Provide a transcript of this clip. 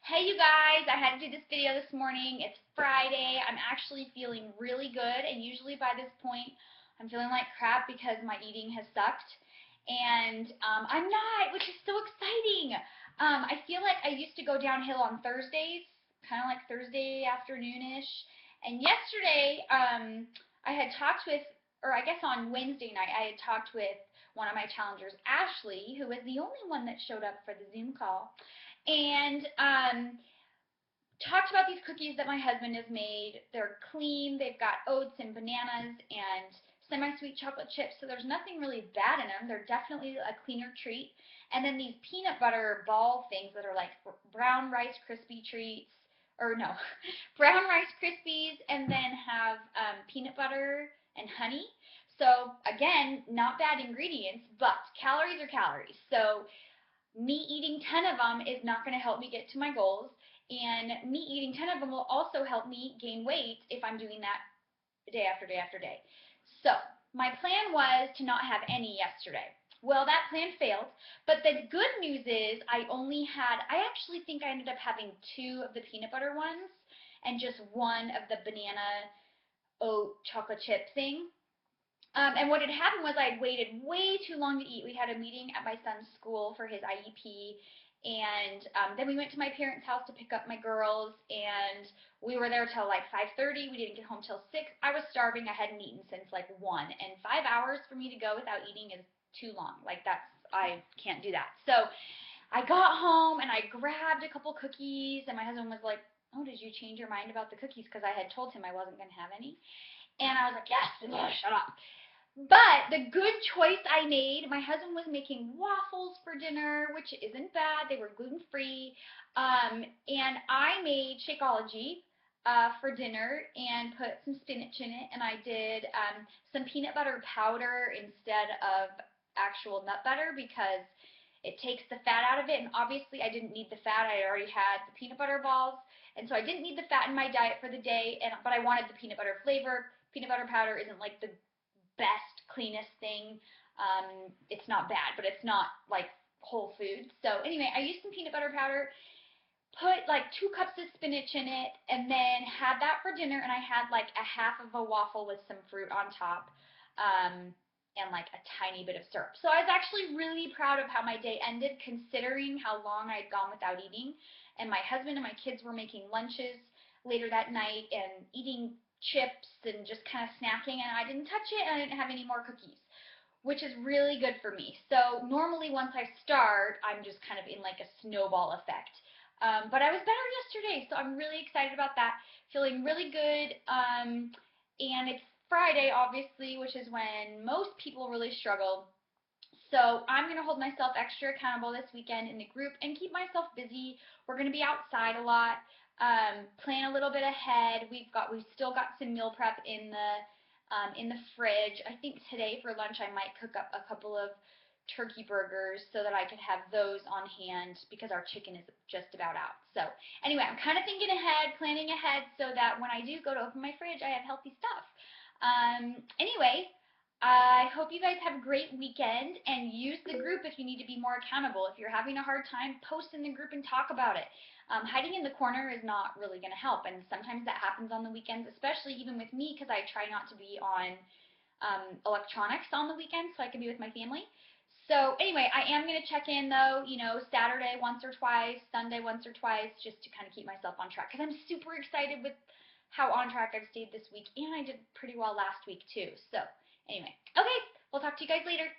Hey you guys, I had to do this video this morning. It's Friday. I'm actually feeling really good, and usually by this point I'm feeling like crap because my eating has sucked. And I'm not, which is so exciting. I feel like I used to go downhill on Thursdays, kind of like Thursday afternoonish. And yesterday, I had talked with, or I guess on Wednesday night, I had talked with one of my challengers, Ashley, who was the only one that showed up for the Zoom call, and talked about these cookies that my husband has made. They're clean. They've got oats and bananas and semi-sweet chocolate chips, so there's nothing really bad in them. They're definitely a cleaner treat. And then these peanut butter ball things that are like brown rice crispy treats, or no, brown rice krispies, and then have peanut butter and honey. So again, not bad ingredients, but calories are calories. So me eating 10 of them is not going to help me get to my goals, and me eating 10 of them will also help me gain weight if I'm doing that day after day after day. So my plan was to not have any yesterday. Well, that plan failed, but the good news is I actually think I ended up having 2 of the peanut butter ones and just 1 of the banana oat chocolate chip thing. And what had happened was I had waited way too long to eat. We had a meeting at my son's school for his IEP, and then we went to my parents' house to pick up my girls, and we were there till like 5:30. We didn't get home till 6. I was starving. I hadn't eaten since like 1, and 5 hours for me to go without eating is too long. Like I can't do that. So I got home and I grabbed a couple cookies, and my husband was like, "Oh, did you change your mind about the cookies?" Because I had told him I wasn't going to have any. And I was like, "Yes," and shut up. But the good choice I made, my husband was making waffles for dinner, which isn't bad. They were gluten free. And I made Shakeology for dinner and put some spinach in it. And I did some peanut butter powder instead of actual nut butter because it takes the fat out of it. And obviously, I didn't need the fat. I already had the peanut butter balls. And so I didn't need the fat in my diet for the day, but I wanted the peanut butter flavor. Peanut butter powder isn't like the best, cleanest thing. It's not bad, but it's not like whole food. So anyway, I used some peanut butter powder, put like 2 cups of spinach in it, and then had that for dinner. And I had like a half of a waffle with some fruit on top, and like a tiny bit of syrup. So I was actually really proud of how my day ended, considering how long I'd gone without eating. And my husband and my kids were making lunches later that night and eating chips and just kind of snacking, and I didn't touch it, and I didn't have any more cookies, which is really good for me. So normally once I start, I'm just kind of in like a snowball effect. But I was better yesterday, so I'm really excited about that. Feeling really good. And it's Friday, obviously, which is when most people really struggle. So I'm going to hold myself extra accountable this weekend in the group and keep myself busy. We're going to be outside a lot, plan a little bit ahead. We've still got some meal prep in the fridge. I think today for lunch I might cook up a couple of turkey burgers so that I could have those on hand because our chicken is just about out. So anyway, I'm kind of thinking ahead, planning ahead so that when I do go to open my fridge, I have healthy stuff. Anyway, I hope you guys have a great weekend, and use the group if you need to be more accountable. If you're having a hard time, post in the group and talk about it. Hiding in the corner is not really going to help, and sometimes that happens on the weekends, especially even with me because I try not to be on electronics on the weekends so I can be with my family. So anyway, I am going to check in though, Saturday once or twice, Sunday once or twice, just to kind of keep myself on track because I'm super excited with how on track I've stayed this week, and I did pretty well last week too. So anyway, okay, we'll talk to you guys later.